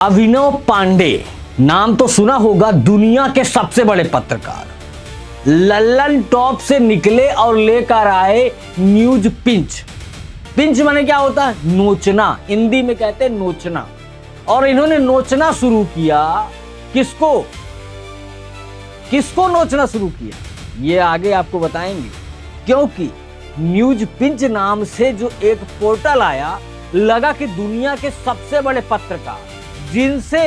अभिनव पांडे नाम तो सुना होगा, दुनिया के सबसे बड़े पत्रकार। लल्लन टॉप से निकले और लेकर आए न्यूज पिंच। पिंच माने क्या होता है? नोचना, हिंदी में कहते हैं नोचना। और इन्होंने नोचना शुरू किया। किसको किसको नोचना शुरू किया ये आगे आपको बताएंगे, क्योंकि न्यूज पिंच नाम से जो एक पोर्टल आया, लगा कि दुनिया के सबसे बड़े पत्रकार जिनसे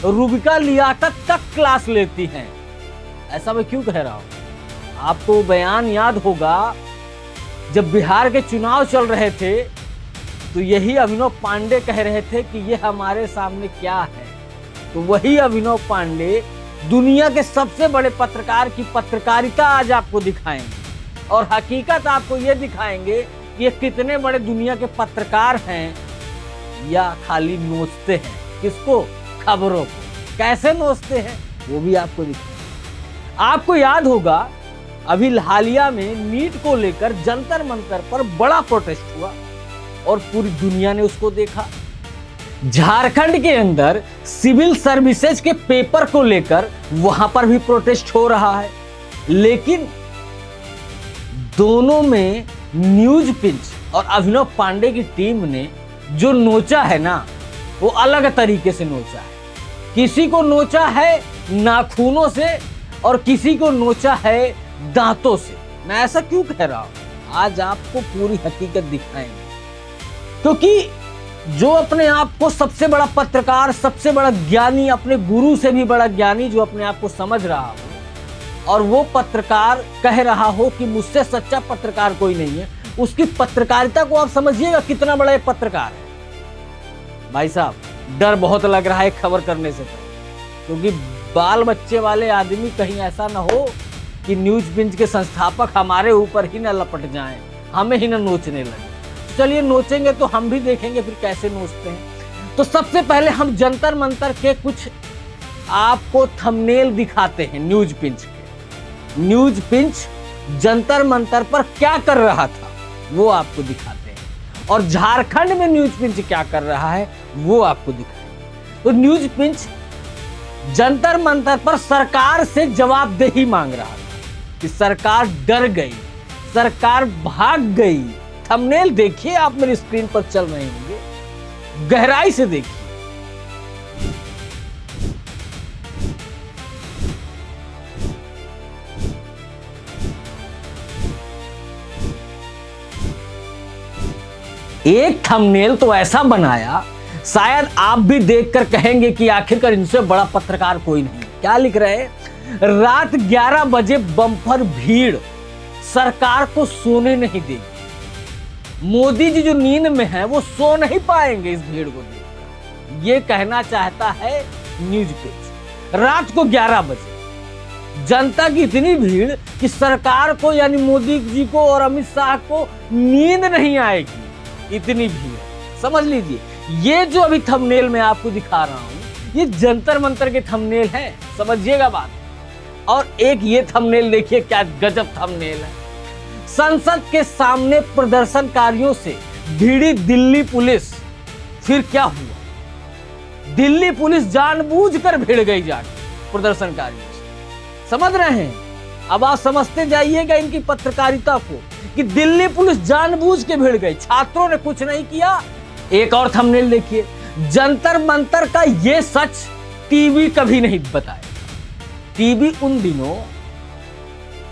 रूबिका लियाकत तक क्लास लेती हैं। ऐसा मैं क्यों कह रहा हूं? आपको बयान याद होगा, जब बिहार के चुनाव चल रहे थे तो यही अभिनव पांडे कह रहे थे कि ये हमारे सामने क्या है। तो वही अभिनव पांडे दुनिया के सबसे बड़े पत्रकार की पत्रकारिता आज आपको दिखाएंगे और हकीकत आपको ये दिखाएंगे कि ये कितने बड़े दुनिया के पत्रकार हैं या खाली नोचते हैं। किसको? खबरों को। कैसे नोचते हैं वो भी आपको दिखाएंगे। आपको याद होगा, अभी हालिया में नीट को लेकर जंतर मंतर पर बड़ा प्रोटेस्ट हुआ और पूरी दुनिया ने उसको देखा। झारखंड के अंदर सिविल सर्विसेज के पेपर को लेकर वहां पर भी प्रोटेस्ट हो रहा है, लेकिन दोनों में न्यूज पिंच और अभिनव पांडे की टीम ने जो नोचा है ना, वो अलग तरीके से नोचा है। किसी को नोचा है नाखूनों से और किसी को नोचा है दांतों से। मैं ऐसा क्यों कह रहा हूं? आज आपको पूरी हकीकत दिखाएंगे, क्योंकि जो अपने आप को सबसे बड़ा पत्रकार, सबसे बड़ा ज्ञानी, अपने गुरु से भी बड़ा ज्ञानी जो अपने आप को समझ रहा हो और वो पत्रकार कह रहा हो कि मुझसे सच्चा पत्रकार कोई नहीं है, उसकी पत्रकारिता को आप समझिएगा कितना बड़ा एक पत्रकार है। भाई साहब, डर बहुत लग रहा है खबर करने से पहले, क्योंकि बाल बच्चे वाले आदमी कहीं ऐसा ना हो कि न्यूज पिंच के संस्थापक हमारे ऊपर ही ना लपट जाएं, हमें ही ना नोचने लगे। चलिए, नोचेंगे तो हम भी देखेंगे फिर कैसे नोचते हैं। तो सबसे पहले हम जंतर मंतर के कुछ आपको थंबनेल दिखाते हैं न्यूज पिंच के। न्यूज पिंच जंतर मंतर पर क्या कर रहा था वो आपको दिखाते हैं, और झारखंड में न्यूज पिंच क्या कर रहा है वो आपको दिखाएंगे। तो न्यूज पिंच जंतर मंतर पर सरकार से जवाबदेही मांग रहा था कि सरकार डर गई, सरकार भाग गई। थंबनेल देखिए, आप मेरी स्क्रीन पर चल रहे होंगे, गहराई से देखिए। एक थंबनेल तो ऐसा बनाया, शायद आप भी देखकर कहेंगे कि आखिरकार इनसे बड़ा पत्रकार कोई नहीं। क्या लिख रहे हैं? रात 11 बजे बम्पर भीड़ सरकार को सोने नहीं देगी। मोदी जी जो नींद में हैं वो सो नहीं पाएंगे इस भीड़ को देखकर, ये कहना चाहता है न्यूज पिंच। रात को 11 बजे जनता की इतनी भीड़ कि सरकार को यानी मोदी जी को और अमित शाह को नींद नहीं आएगी, इतनी भीड़। समझ लीजिए, ये जो अभी थंबनेल मैं आपको दिखा रहा हूं, ये जंतर मंतर के थंबनेल है, समझिएगा बात। और एक ये थंबनेल देखिए, क्या गजब थंबनेल है। संसद के सामने प्रदर्शनकारियों से भिड़ी दिल्ली पुलिस। फिर क्या हुआ? दिल्ली पुलिस जानबूझकर भिड़ गई जाके प्रदर्शनकारियों से। समझ रहे हैं? अब आप समझते जाइएगा इनकी पत्रकारिता को कि दिल्ली पुलिस जानबूझ के भिड़ गई, छात्रों ने कुछ नहीं किया। एक और थंबनेल देखिए, जंतर मंतर का ये सच टीवी कभी नहीं बताया। टीवी उन दिनों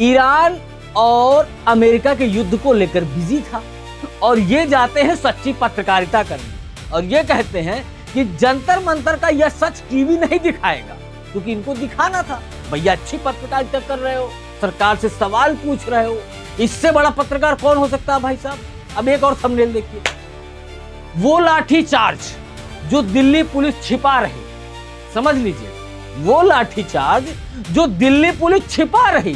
ईरान और अमेरिका के युद्ध को लेकर बिजी था और ये जाते हैं सच्ची पत्रकारिता करने और ये कहते हैं कि जंतर मंतर का यह सच टीवी नहीं दिखाएगा, क्योंकि इनको दिखाना था भैया अच्छी पत्रकारिता कर रहे हो, सरकार से सवाल पूछ रहे हो, इससे बड़ा पत्रकार कौन हो सकता है भाई साहब। अब एक और थंबनेल देखिए, वो लाठी चार्ज जो दिल्ली पुलिस छिपा रही। समझ लीजिए, वो लाठी चार्ज जो दिल्ली पुलिस छिपा रही।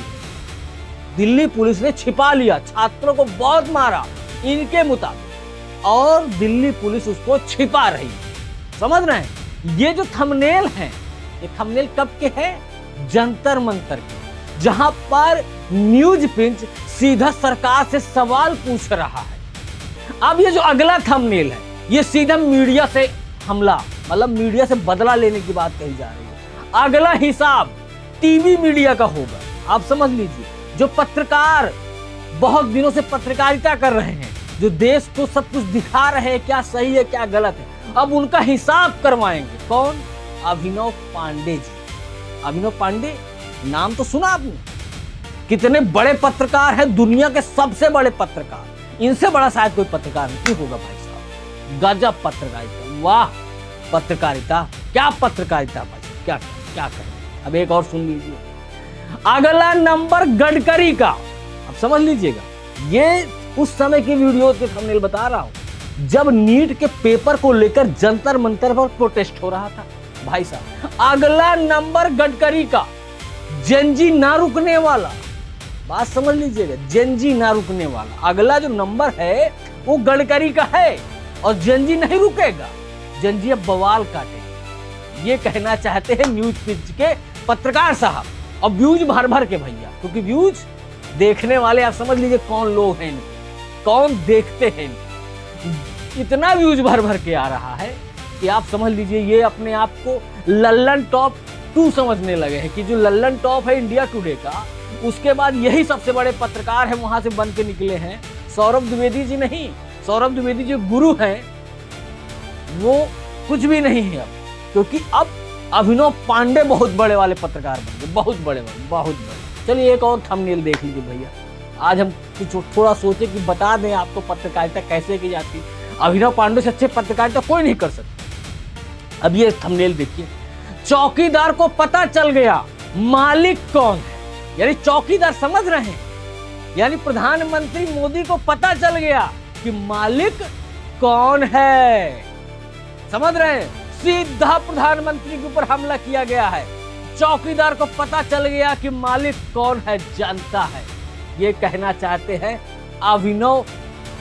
दिल्ली पुलिस ने छिपा लिया, छात्रों को बहुत मारा इनके मुताबिक, और दिल्ली पुलिस उसको छिपा रही। समझ रहे हैं? ये जो थंबनेल हैं, ये थंबनेल कब के हैं? जंतर मंतर के, जहां पर न्यूज पिंच सीधा सरकार से सवाल पूछ रहा है। अब ये जो अगला थंबनेल है, ये सीधा मीडिया से हमला, मतलब मीडिया से बदला लेने की बात कही जा रही है। अगला हिसाब टीवी मीडिया का होगा। आप समझ लीजिए, जो पत्रकार बहुत दिनों से पत्रकारिता कर रहे हैं, जो देश को सब कुछ दिखा रहे हैं क्या सही है क्या गलत है, अब उनका हिसाब करवाएंगे। कौन? अभिनव पांडे जी। अभिनव पांडे नाम तो सुना आपने, कितने बड़े पत्रकार हैं, दुनिया के सबसे बड़े पत्रकार। इनसे बड़ा शायद कोई पत्रकार नहीं होगा भाई साहब। गजब पत्रकारिता, वाह पत्रकारिता, क्या पत्रकारिता भाई, क्या क्या करें। अब एक और सुन लीजिए, अगला नंबर गडकरी का। अब समझ लीजिएगा, ये उस समय की वीडियो के थंबनेल बता रहा हूं जब नीट के पेपर को लेकर जंतर मंतर पर प्रोटेस्ट हो रहा था भाई साहब। अगला नंबर गडकरी का, जेनजी ना रुकने वाला। बात समझ लीजिएगा, जेनजी ना रुकने वाला। अगला जो नंबर है वो गडकरी का है और जेनजी नहीं रुकेगा, जेनजी अब बवाल काटेगा। ये कहना चाहते हैं न्यूज पिच के पत्रकार साहब, और व्यूज भर भर के भैया, क्योंकि व्यूज देखने वाले आप समझ लीजिए कौन लोग हैं, कौन देखते हैं। इतना व्यूज भर भर के आ रहा है कि आप समझ लीजिए ये अपने आप को लल्लन टॉप 2 समझने लगे हैं, कि जो लल्लन टॉप है इंडिया टुडे का, उसके बाद यही सबसे बड़े पत्रकार हैं, वहां से बन के निकले हैं। सौरभ द्विवेदी जी नहीं, सौरभ द्विवेदी जो गुरु हैं वो कुछ भी नहीं है अब, क्योंकि अब अभिनव पांडे बहुत बड़े वाले पत्रकार बन गए, बहुत बड़े वाले, बहुत बड़े। चलिए एक और थंबनेल देख लीजिए भैया। आज हम कुछ थोड़ा सोचे कि बता दें आपको पत्रकारिता कैसे की जाती है। अभिनव पांडे से अच्छे पत्रकारिता कोई नहीं कर सकता। अब ये थंबनेल देखिए, चौकीदार को पता चल गया मालिक कौन है। यानी चौकीदार, समझ रहे हैं, यानी प्रधानमंत्री मोदी को पता चल गया कि मालिक कौन है। समझ रहे हैं, सीधा प्रधानमंत्री के ऊपर हमला किया गया है। चौकीदार को पता चल गया कि मालिक कौन है, जानता है। ये कहना चाहते हैं अभिनव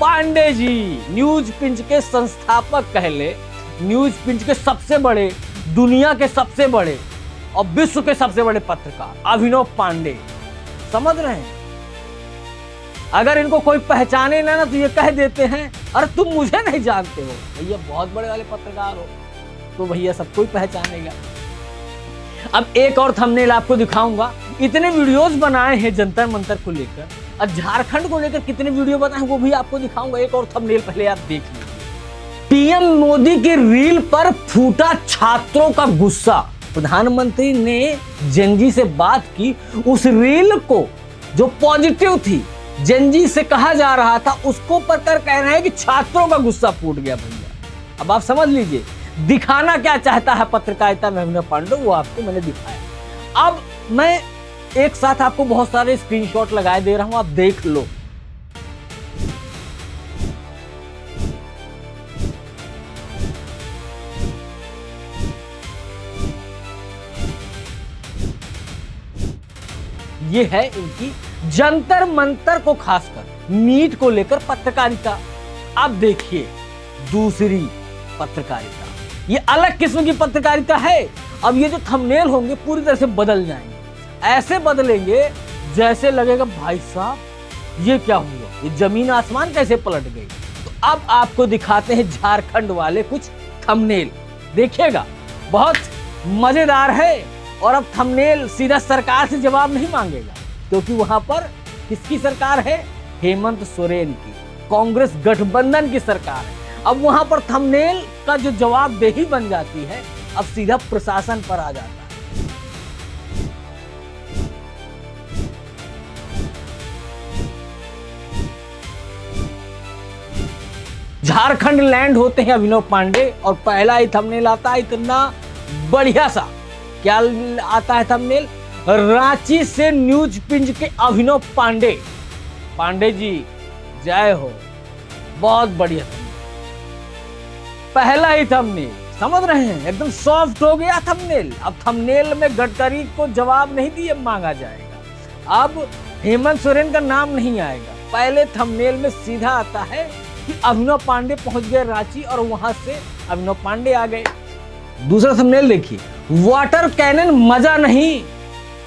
पांडे जी, न्यूज पिंच के संस्थापक कह ले, न्यूज पिंच के सबसे बड़े, दुनिया के सबसे बड़े और विश्व के सबसे बड़े पत्रकार अभिनव पांडे। समझ रहे हैं, अगर इनको कोई पहचाने ना तो ये कह देते हैं अरे तुम मुझे नहीं जानते हो। भैया बहुत बड़े वाले पत्रकार हो तो भैया सबको ही पहचानेगा। अब एक और थंबनेल आपको दिखाऊंगा। इतने वीडियोस बनाए हैं जंतर मंतर को लेकर, और झारखंड को लेकर कितने वीडियो बनाए वो भी आपको दिखाऊंगा। एक और थंबनेल पहले आप देख लीजिए। पीएम मोदी की रील पर फूटा छात्रों का गुस्सा। प्रधानमंत्री ने जेनजी से बात की, उस रील को जो पॉजिटिव थी, जेनजी से कहा जा रहा था, उसको पढ़कर कह रहे हैं कि छात्रों का गुस्सा फूट गया भैया। अब आप समझ लीजिए दिखाना क्या चाहता है पत्रकारिता में अभिनव पांडे, वो आपको मैंने दिखाया। अब मैं एक साथ आपको बहुत सारे स्क्रीनशॉट लगाए दे रहा हूं, आप देख लो। ये है इनकी जंतर मंतर को खासकर नीट को लेकर पत्रकारिता। अब देखिए दूसरी पत्रकारिता, ये अलग किस्म की पत्रकारिता है। अब ये जो थंबनेल होंगे पूरी तरह से बदल जाएंगे, ऐसे बदलेंगे जैसे लगेगा भाई साहब ये क्या हुआ, ये जमीन आसमान कैसे पलट गई। तो अब आपको दिखाते हैं झारखंड वाले कुछ थंबनेल, देखिएगा बहुत मजेदार है। और अब थंबनेल सीधा सरकार से जवाब नहीं मांगेगा, क्योंकि वहां पर किसकी सरकार है, हेमंत सोरेन की, कांग्रेस गठबंधन की सरकार है। अब वहां पर थंबनेल का जो जवाबदेही बन जाती है, अब सीधा प्रशासन पर आ जाता है। झारखंड लैंड होते हैं अभिनव पांडे और पहला ही थंबनेल आता है इतना बढ़िया सा। क्या आता है थंबनेल, रांची से न्यूज पिंच के अभिनव पांडे। पांडे जी जय हो, बहुत बढ़िया थंबनेल, पहला ही थंबनेल। समझ रहे हैं, एकदम सॉफ्ट हो गया थंबनेल। अब थंबनेल में गडकरी को जवाब नहीं दिए मांगा जाएगा, अब हेमंत सोरेन का नाम नहीं आएगा। पहले थंबनेल में सीधा आता है कि अभिनव पांडे पहुंच गए रांची और वहां से अभिनव पांडे आ गए। दूसरा थंबनेल देखिए, वाटर कैनन मजा नहीं,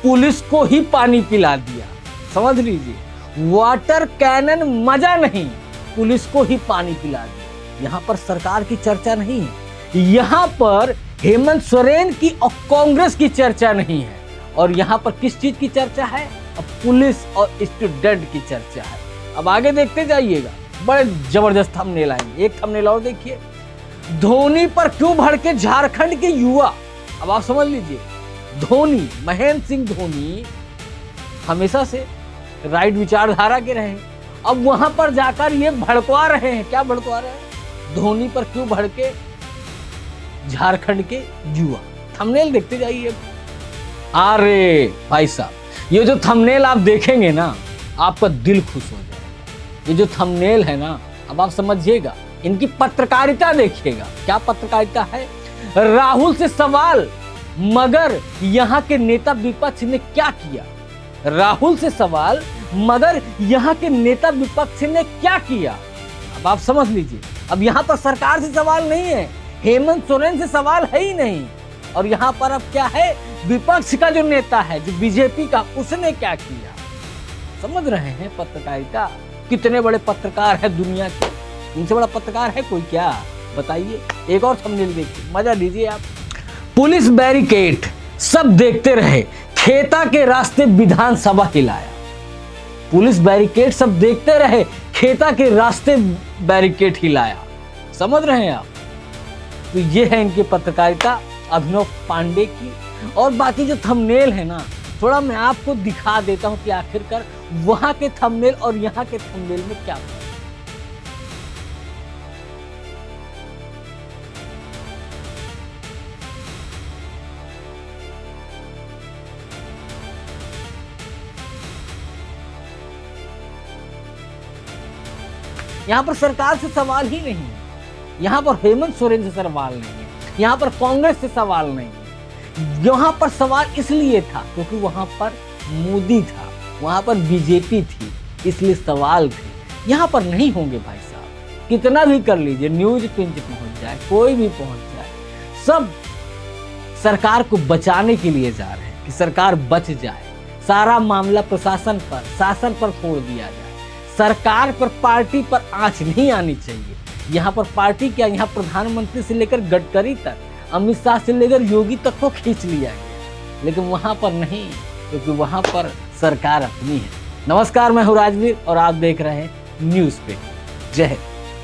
पुलिस को ही पानी पिला दिया। समझ लीजिए, वाटर कैनन मजा नहीं, पुलिस को ही पानी पिला दिया। यहां पर सरकार की चर्चा नहीं है, यहाँ पर हेमंत सोरेन की और कांग्रेस की चर्चा नहीं है, और यहाँ पर किस चीज की चर्चा है? अब पुलिस और स्टूडेंट की चर्चा है। अब आगे देखते जाइएगा, बड़े जबरदस्त थंबनेल आएंगे। एक थंबनेल और देखिए, धोनी पर क्यों भड़के झारखंड के युवा। अब आप समझ लीजिए, धोनी, महेंद्र सिंह धोनी हमेशा से राइट विचारधारा के रहे, अब वहां पर जाकर ये भड़कवा रहे हैं। क्या भड़कवा रहे हैं? धोनी पर क्यों भड़के झारखंड के युवा। थंबनेल देखते जाइए। अरे भाई साहब, ये जो थंबनेल आप देखेंगे ना, आपका दिल खुश हो जाएगा। ये जो थंबनेल है ना, अब आप समझिएगा, इनकी पत्रकारिता देखिएगा। क्या पत्रकारिता है? राहुल से सवाल, मगर यहाँ के नेता विपक्ष ने क्या किया? राहुल से सवाल, मगर यहाँ के नेता विपक्ष ने क्या किया? अब आप समझ लीजिए, अब यहाँ पर सरकार से सवाल नहीं है, हेमंत सोरेन से सवाल है ही नहीं, और यहाँ पर अब क्या है? विपक्ष का जो नेता है, जो बीजेपी का, उसने क्या किया? समझ रहे हैं पत्रकारिता? कितने बड़े पत्रकार है दुनिया के, इनसे बड़ा पत्रकार है कोई क्या? बताइए। एक और थंबनेल देखिए, मजा लीजिए आप। पुलिस बैरिकेड, सब देखते रहे, खेता के रास्ते विधानसभा हिलाया। पुलिस बैरिकेड सब देखते रहे, खेता के रास्ते बैरिकेड हिलाया। समझ रहे हैं आप? तो ये है इनकी पत्रकारिता, अभिनव पांडे की। और बाकी जो थंबनेल है ना, थोड़ा मैं आपको दिखा देता हूं कि आखिरकार वहां के थंबनेल और यहाँ के थंबनेल में क्या फर्क है। यहाँ पर सरकार से सवाल ही नहीं है, यहाँ पर हेमंत सोरेन से सवाल नहीं है, यहाँ पर कांग्रेस से सवाल नहीं है। यहाँ पर सवाल इसलिए था क्योंकि वहां पर मोदी था, वहां पर बीजेपी थी, इसलिए सवाल थे। यहाँ पर नहीं होंगे भाई साहब, कितना भी कर लीजिए, न्यूज पिंच पहुंच जाए, कोई भी पहुंच जाए, सब सरकार को बचाने के लिए जा रहे हैं कि सरकार बच जाए। सारा मामला प्रशासन पर, शासन पर छोड़ दिया जाए। सरकार पर, पार्टी पर आंच नहीं आनी चाहिए। यहाँ पर पार्टी क्या, यहाँ प्रधानमंत्री से लेकर गडकरी तक, अमित शाह से लेकर योगी तक को खींच लिया गया, लेकिन वहां पर नहीं, क्योंकि वहां पर सरकार अपनी है। नमस्कार, मैं हूं राजवीर और आप देख रहे हैं न्यूज़ पे। जय हिंद।